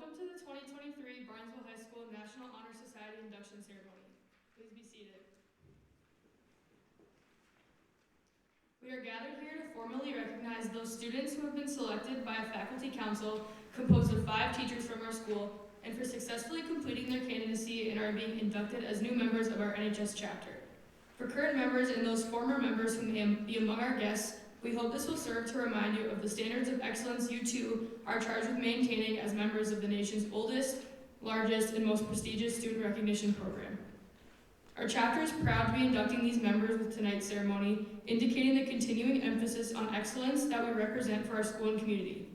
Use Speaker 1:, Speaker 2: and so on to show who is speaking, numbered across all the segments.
Speaker 1: Welcome to the 2023 Barnesville High School National Honor Society induction ceremony. Please be seated. We are gathered here to formally recognize those students who have been selected by a faculty council composed of 5 teachers from our school and for successfully completing their candidacy and are being inducted as new members of our NHS chapter. For current members and those former members who may be among our guests, we hope this will serve to remind you of the standards of excellence you too are charged with maintaining as members of the nation's oldest, largest, and most prestigious student recognition program. Our chapter is proud to be inducting these members with tonight's ceremony, indicating the continuing emphasis on excellence that we represent for our school and community.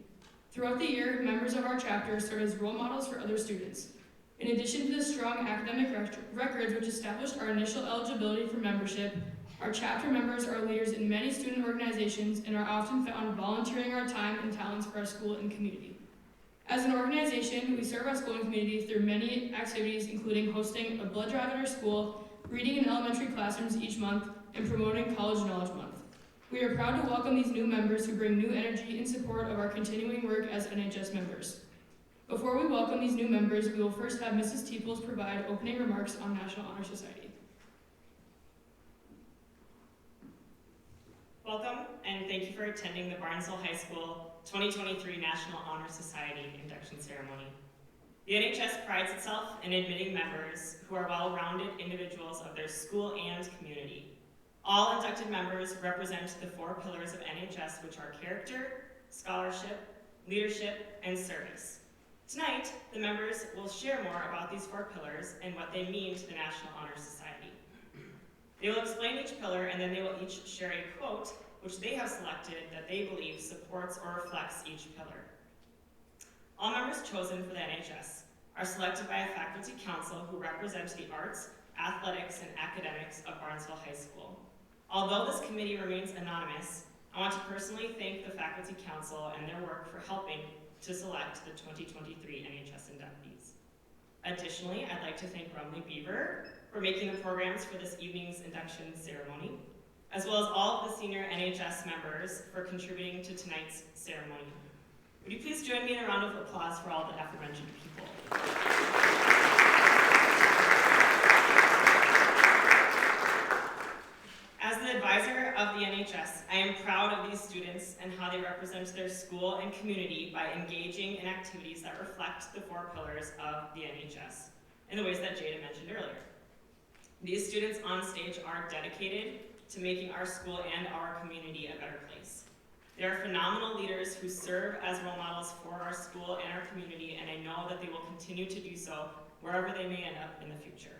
Speaker 1: Throughout the year, members of our chapter serve as role models for other students. In addition to the strong academic records which established our initial eligibility for membership, our chapter members are leaders in many student organizations and are often found volunteering our time and talents for our school and community. As an organization, we serve our school and community through many activities, including hosting a blood drive at our school, reading in elementary classrooms each month, and promoting College Knowledge Month. We are proud to welcome these new members who bring new energy in support of our continuing work as NHS members. Before we welcome these new members, we will first have Mrs. Teeples provide opening remarks on National Honor Society.
Speaker 2: Welcome, and thank you for attending the Barnesville High School 2023 National Honor Society induction ceremony. The NHS prides itself in admitting members who are well-rounded individuals of their school and community. All inducted members represent the 4 pillars of NHS, which are character, scholarship, leadership, and service. Tonight, the members will share more about these 4 pillars and what they mean to the National Honor Society. They will explain each pillar, and then they will each share a quote which they have selected that they believe supports or reflects each pillar. All members chosen for the NHS are selected by a faculty council who represent the arts, athletics, and academics of Barnesville High School. Although this committee remains anonymous, I want to personally thank the faculty council and their work for helping to select the 2023 NHS inductees. Additionally, I'd like to thank Rumley Beaver for making the programs for this evening's induction ceremony, as well as all of the senior NHS members for contributing to tonight's ceremony. Would you please join me in a round of applause for all the aforementioned people? As the advisor of the NHS, I am proud of these students and how they represent their school and community by engaging in activities that reflect the 4 pillars of the NHS in the ways that Jada mentioned earlier. These students on stage are dedicated to making our school and our community a better place. They are phenomenal leaders who serve as role models for our school and our community, and I know that they will continue to do so wherever they may end up in the future.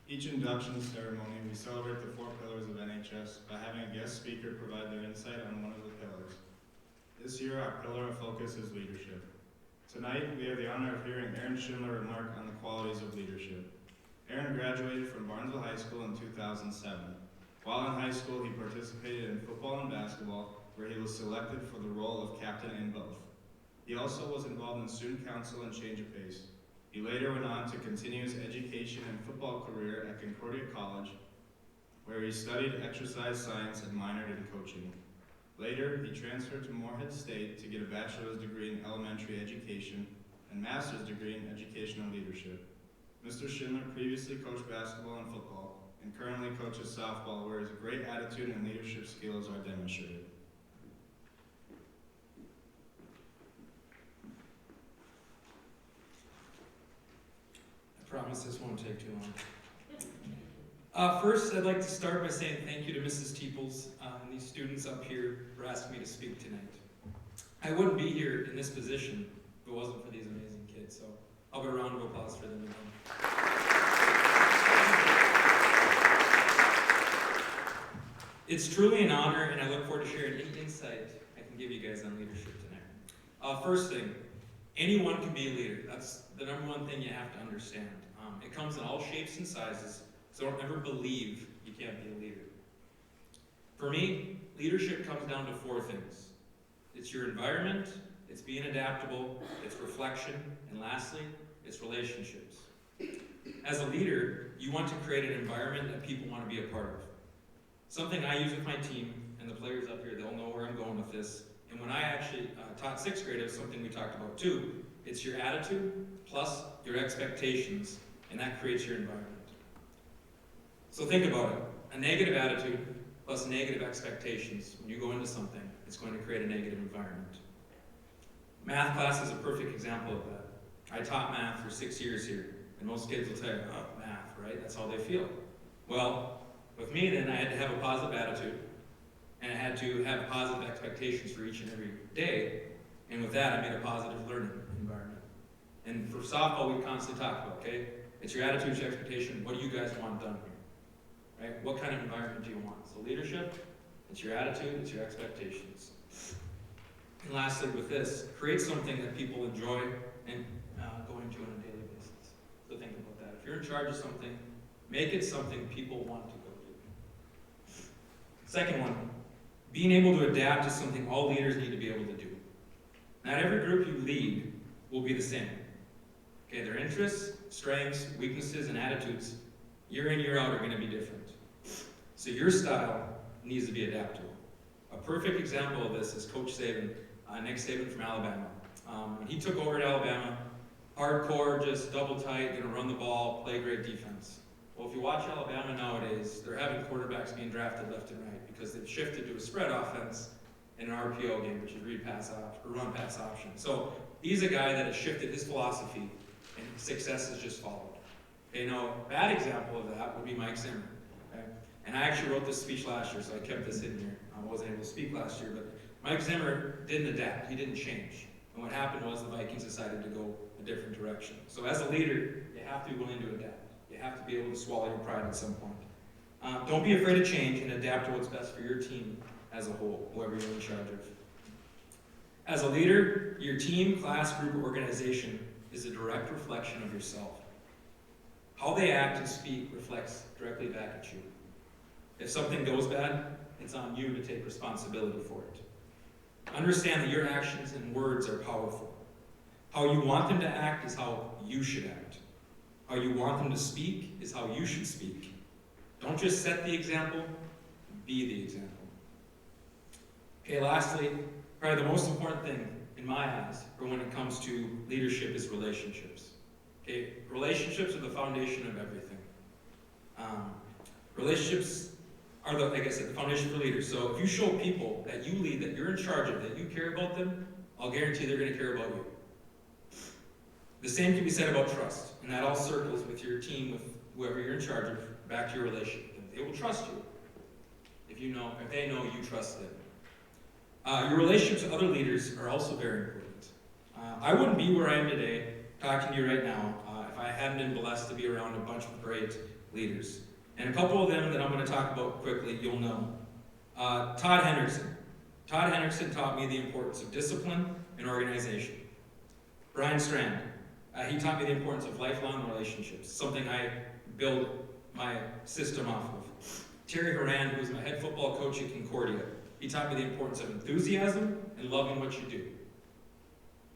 Speaker 3: Each induction ceremony, we celebrate the 4 pillars of NHS by having a guest speaker provide their insight on one of the pillars. This year, our pillar of focus is leadership. Tonight, we have the honor of hearing Aaron Schindler remark on the qualities of leadership. Aaron graduated from Barnesville High School in 2007. While in high school, he participated in football and basketball, where he was selected for the role of captain in both. He also was involved in student council and change of pace. He later went on to continue his education and football career at Concordia College, where he studied exercise science and minored in coaching. Later, he transferred to Morehead State to get a bachelor's degree in elementary education and master's degree in educational leadership. Mr. Schindler previously coached basketball and football and currently coaches softball, where his great attitude and leadership skills are demonstrated.
Speaker 4: I promise this won't take too long. First, I'd like to start by saying thank you to Mrs. Teeples and these students up here for asking me to speak tonight. I wouldn't be here in this position if it wasn't for these amazing kids, so I'll give a round of applause for them again. It's truly an honor, and I look forward to sharing any insight I can give you guys on leadership tonight. First thing, anyone can be a leader. That's the number one thing you have to understand. It comes in all shapes and sizes, so don't ever believe you can't be a leader. For me, leadership comes down to 4 things. It's your environment, it's being adaptable, it's reflection, and lastly, it's relationships. As a leader, you want to create an environment that people want to be a part of. Something I use with my team, and the players up here, they'll know where I'm going with this. And when I actually taught sixth grade, it was something we talked about too. It's your attitude plus your expectations, and that creates your environment. So think about it. A negative attitude plus negative expectations. When you go into something, it's going to create a negative environment. Math class is a perfect example of that. I taught math for 6 years here, and most kids will tell you, oh, math, right? That's how they feel. Well, with me then, I had to have a positive attitude, and I had to have positive expectations for each and every day, and with that, I made a positive learning environment. And for softball, we constantly talk about, okay, it's your attitude, your expectation, what do you guys want done here, right? What kind of environment do you want? So leadership, it's your attitude, it's your expectations. And lastly, with this, create something that people enjoy and going to on a daily basis. So think about that. If you're in charge of something, make it something people want to go do. Second one, being able to adapt is something all leaders need to be able to do. Not every group you lead will be the same. Okay, their interests, strengths, weaknesses, and attitudes, year in, year out, are going to be different. So your style needs to be adaptable. A perfect example of this is Coach Saban, Nick Saban from Alabama. When he took over at Alabama, hardcore, just double tight, going to run the ball, play great defense. Well, if you watch Alabama nowadays, they're having quarterbacks being drafted left and right because they've shifted to a spread offense in an RPO game, which is run pass option. So he's a guy that has shifted his philosophy, and success has just followed. Okay, now, a bad example of that would be Mike Zimmer. Okay? And I actually wrote this speech last year, so I kept this in here. I wasn't able to speak last year, but Mike Zimmer didn't adapt. He didn't change. And what happened was the Vikings decided to go a different direction. So as a leader, you have to be willing to adapt. You have to be able to swallow your pride at some point. Don't be afraid of change and adapt to what's best for your team as a whole, whoever you're in charge of. As a leader, your team, class, group, or organization is a direct reflection of yourself. How they act and speak reflects directly back at you. If something goes bad, it's on you to take responsibility for it. Understand that your actions and words are powerful. How you want them to act is how you should act. How you want them to speak is how you should speak. Don't just set the example, be the example. Okay, lastly, probably the most important thing in my eyes for when it comes to leadership is relationships. Okay, relationships are the foundation of everything. Relationships are, like I said, the foundation for leaders. So if you show people that you lead, that you're in charge of, that you care about them, I'll guarantee they're going to care about you. The same can be said about trust, and that all circles with your team, with whoever you're in charge of, back to your relationship. They will trust you if they know you trust them. Your relationships with other leaders are also very important. I wouldn't be where I am today, talking to you right now, if I hadn't been blessed to be around a bunch of great leaders. And a couple of them that I'm going to talk about quickly, you'll know. Todd Henderson. Todd Henderson taught me the importance of discipline and organization. Brian Strand. He taught me the importance of lifelong relationships, something I build my system off of. Terry Horan, who was my head football coach at Concordia, he taught me the importance of enthusiasm and loving what you do.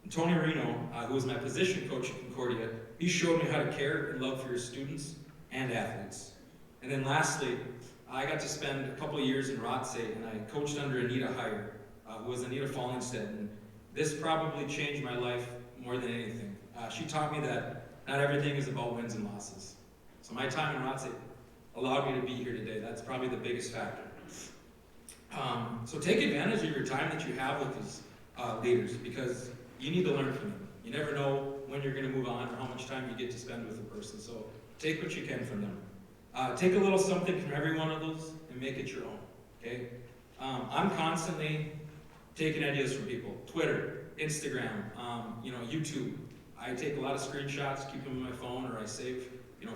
Speaker 4: And Tony Reno, who was my position coach at Concordia, he showed me how to care and love for your students and athletes. And then lastly, I got to spend a couple of years in Rothsay, and I coached under Anita Heyer, who was Anita Fallingstead, and this probably changed my life more than anything. She taught me that not everything is about wins and losses. So my time in Rothsay allowed me to be here today. That's probably the biggest factor. So take advantage of your time that you have with these leaders, because you need to learn from them. You never know when you're going to move on or how much time you get to spend with a person. So take what you can from them. Take a little something from every one of those and make it your own. Okay? I'm constantly taking ideas from people. Twitter, Instagram, YouTube. I take a lot of screenshots, keep them on my phone, or I save,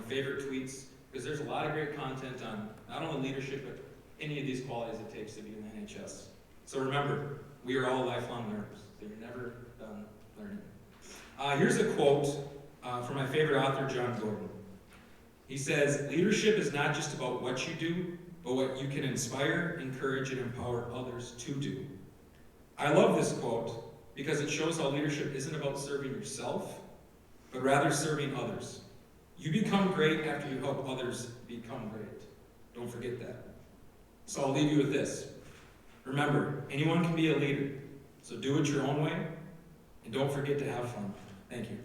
Speaker 4: favorite tweets, because there's a lot of great content on not only leadership, but any of these qualities it takes to be in the NHS. So remember, we are all lifelong learners. So you're never done learning. Here's a quote from my favorite author, John Gordon. He says, "Leadership is not just about what you do, but what you can inspire, encourage, and empower others to do." I love this quote because it shows how leadership isn't about serving yourself, but rather serving others. You become great after you help others become great. Don't forget that. So I'll leave you with this. Remember, anyone can be a leader, so do it your own way, and don't forget to have fun. Thank you.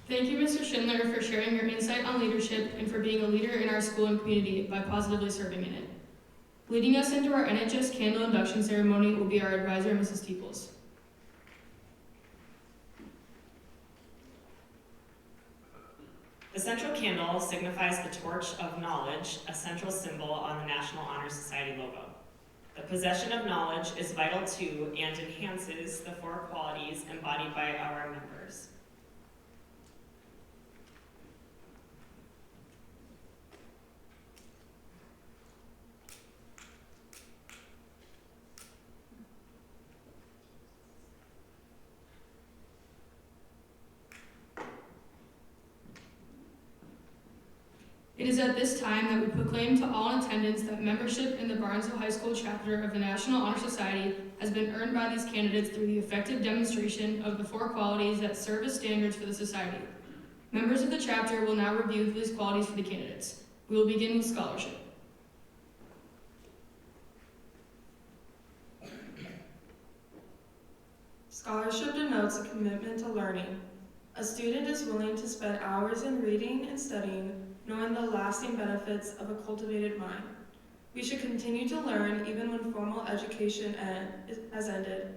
Speaker 1: Thank you, Mr. Schindler, for sharing your insight on leadership and for being a leader in our school and community by positively serving in it. Leading us into our NHS candle induction ceremony will be our advisor, Mrs. Teeples.
Speaker 2: The central candle signifies the torch of knowledge, a central symbol on the National Honor Society logo. The possession of knowledge is vital to and enhances the four qualities embodied by our members.
Speaker 1: It is at this time that we proclaim to all in attendance that membership in the Barnesville High School chapter of the National Honor Society has been earned by these candidates through the effective demonstration of the four qualities that serve as standards for the society. Members of the chapter will now review these qualities for the candidates. We will begin with scholarship.
Speaker 5: Scholarship denotes a commitment to learning. A student is willing to spend hours in reading and studying, knowing the lasting benefits of a cultivated mind. We should continue to learn even when formal education has ended,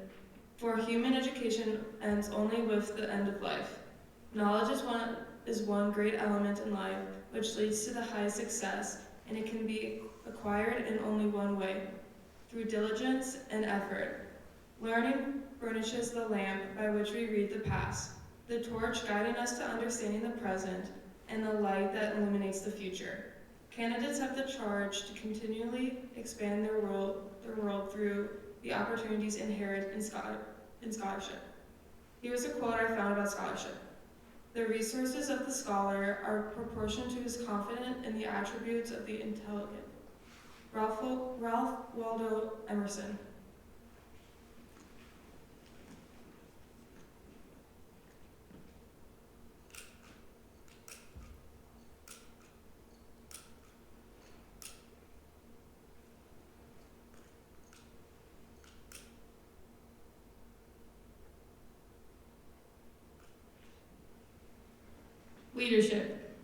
Speaker 5: for human education ends only with the end of life. Knowledge is one great element in life which leads to the highest success, and it can be acquired in only one way, through diligence and effort. Learning furnishes the lamp by which we read the past, the torch guiding us to understanding the present, and the light that illuminates the future. Candidates have the charge to continually expand their world through the opportunities inherent in scholarship. Here's a quote I found about scholarship. The resources of the scholar are proportioned to his confidence in the attributes of the intelligent. Ralph Waldo Emerson.
Speaker 1: Leadership.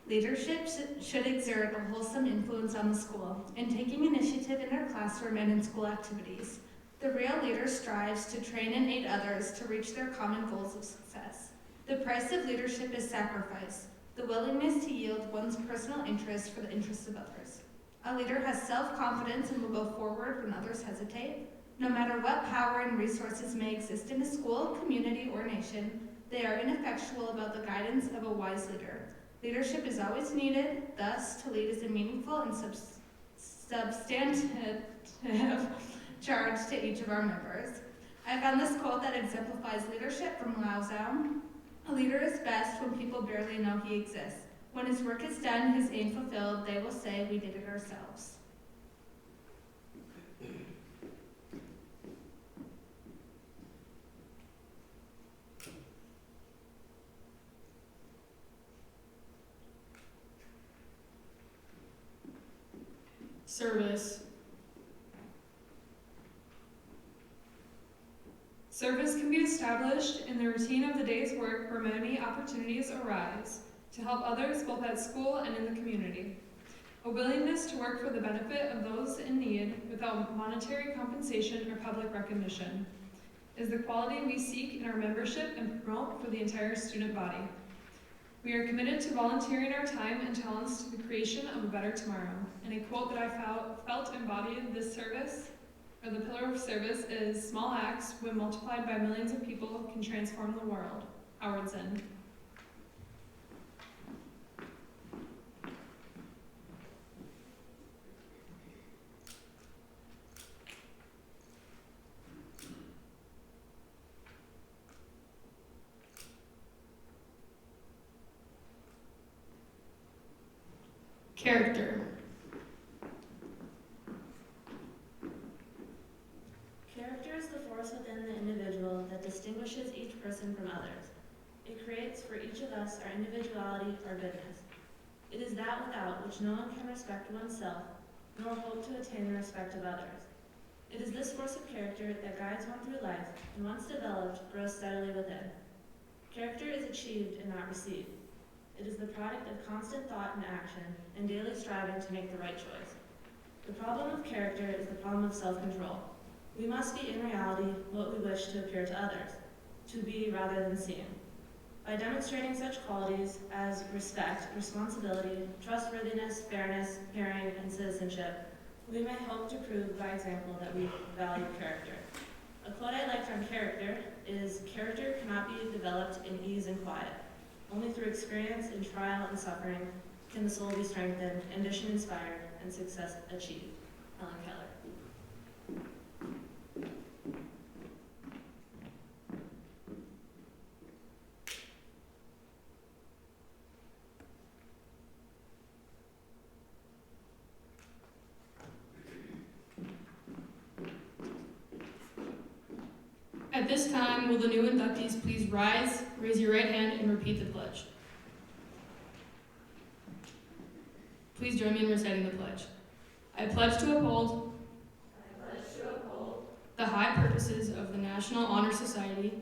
Speaker 6: Leadership should exert a wholesome influence on the school in taking initiative in their classroom and in school activities. The real leader strives to train and aid others to reach their common goals of success. The price of leadership is sacrifice, the willingness to yield one's personal interest for the interests of others. A leader has self-confidence and will go forward when others hesitate. No matter what power and resources may exist in a school, community, or nation, they are ineffectual about the guidance of a wise leader. Leadership is always needed, thus, to lead is a meaningful and substantive charge to each of our members. I found this quote that exemplifies leadership from Lao Tzu. A leader is best when people barely know he exists. When his work is done, his aim fulfilled, they will say, "We did it ourselves."
Speaker 1: Service.
Speaker 7: Service can be established in the routine of the day's work where many opportunities arise to help others both at school and in the community. A willingness to work for the benefit of those in need without monetary compensation or public recognition is the quality we seek in our membership and promote for the entire student body. We are committed to volunteering our time and talents to the creation of a better tomorrow. And a quote that I felt embodied this service, or the pillar of service, is "Small acts, when multiplied by millions of people, can transform the world." Howard Zinn.
Speaker 1: Character.
Speaker 8: It is that without which no one can respect oneself, nor hope to attain the respect of others. It is this force of character that guides one through life, and once developed, grows steadily within. Character is achieved and not received. It is the product of constant thought and action, and daily striving to make the right choice. The problem of character is the problem of self-control. We must be in reality what we wish to appear to others, to be rather than seem. By demonstrating such qualities as respect, responsibility, trustworthiness, fairness, caring, and citizenship, we may hope to prove by example that we value character. A quote I liked on character is, "Character cannot be developed in ease and quiet. Only through experience in trial and suffering can the soul be strengthened, ambition inspired, and success achieved." Helen Keller.
Speaker 1: At this time, will the new inductees please rise, raise your right hand, and repeat the pledge. Please join me in reciting the pledge. I pledge to uphold the high purposes of the National Honor Society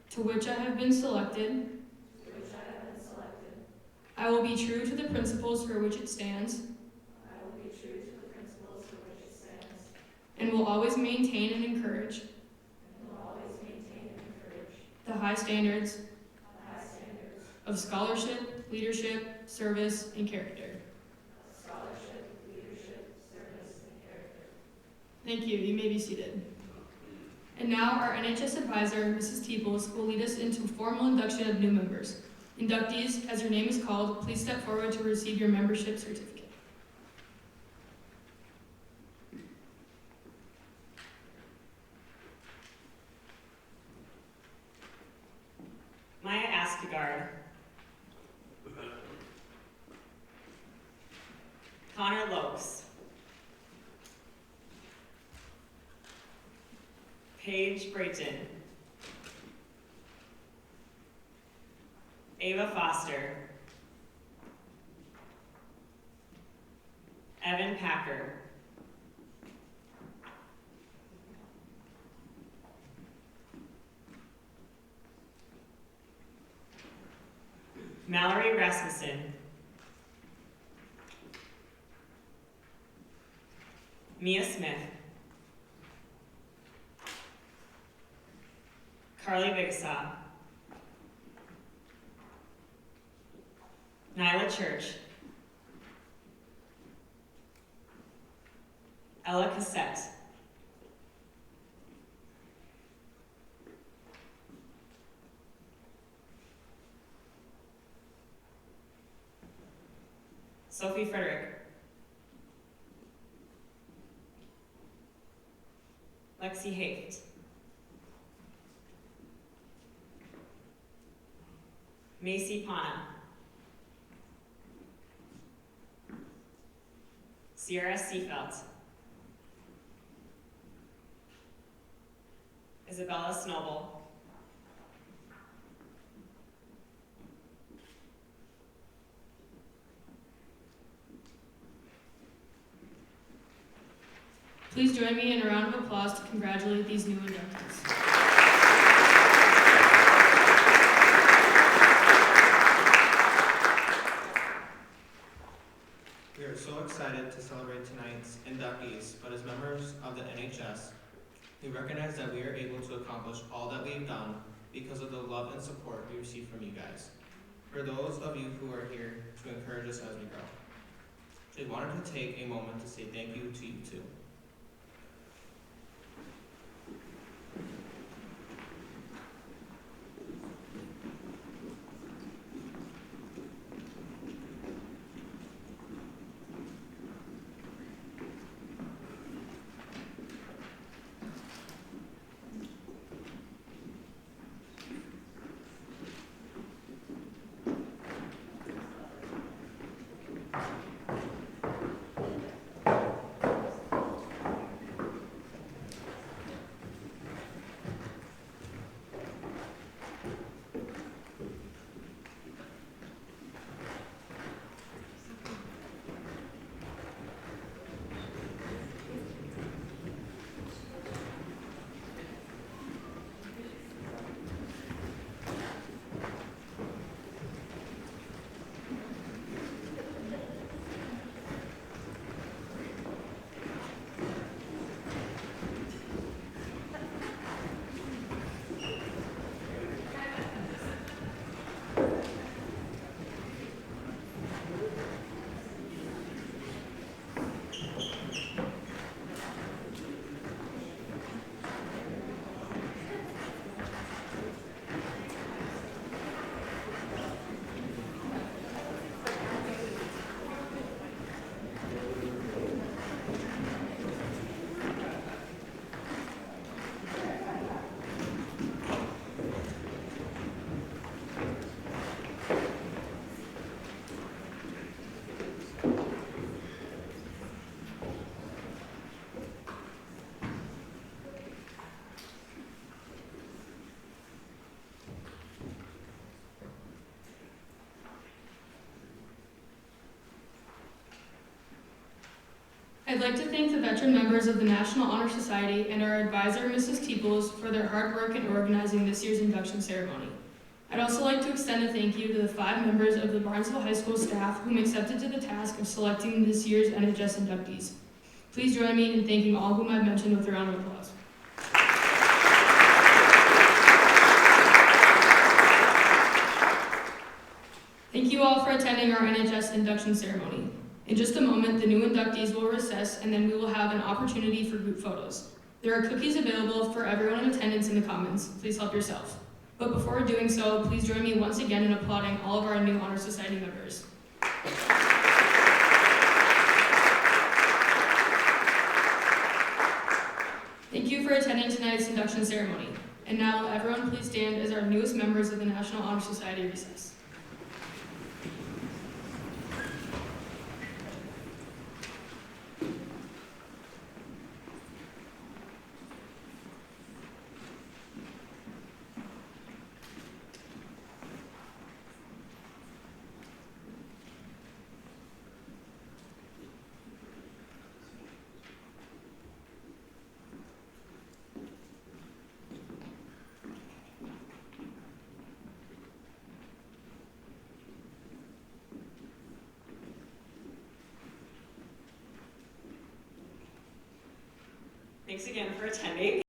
Speaker 1: to which I have been selected. I will be true to the principles for which it stands. And will always maintain and encourage the high standards of scholarship, leadership, service, and character. Thank you. You may be seated. And now our NHS advisor, Mrs. Teeples, will lead us into formal induction of new members. Inductees, as your name is called, please step forward to receive your membership certificate.
Speaker 2: Maya Askegard, Connor Lokes, Paige Brayton, Ava Foster, Evan Packer, Mallory Rasmussen, Mia Smith, Carly Bigsaw, Nyla Church, Ella Cassette, Sophie Frederick, Lexi Haight, Macy Pana, Sierra Seafelt, Isabella Snowball,
Speaker 1: Please join me in a round of applause to congratulate these new inductees.
Speaker 9: We are so excited to celebrate tonight's inductees, but as members of the NHS, we recognize that we are able to accomplish all that we've done because of the love and support we receive from you guys. For those of you who are here to encourage us as we grow, we wanted to take a moment to say thank you to you too.
Speaker 1: I'd like to thank the veteran members of the National Honor Society and our advisor, Mrs. Teeples, for their hard work in organizing this year's induction ceremony. I'd also like to extend a thank you to the 5 members of the Barnesville High School staff whom accepted to the task of selecting this year's NHS inductees. Please join me in thanking all whom I've mentioned with a round of applause. Thank you all for attending our NHS induction ceremony. In just a moment, the new inductees will recess, and then we will have an opportunity for group photos. There are cookies available for everyone in attendance in the Commons. Please help yourself. But before doing so, please join me once again in applauding all of our new Honor Society members. Thank you for attending tonight's induction ceremony. And now, will everyone please stand as our newest members of the National Honor Society recess.
Speaker 2: Thanks again for attending.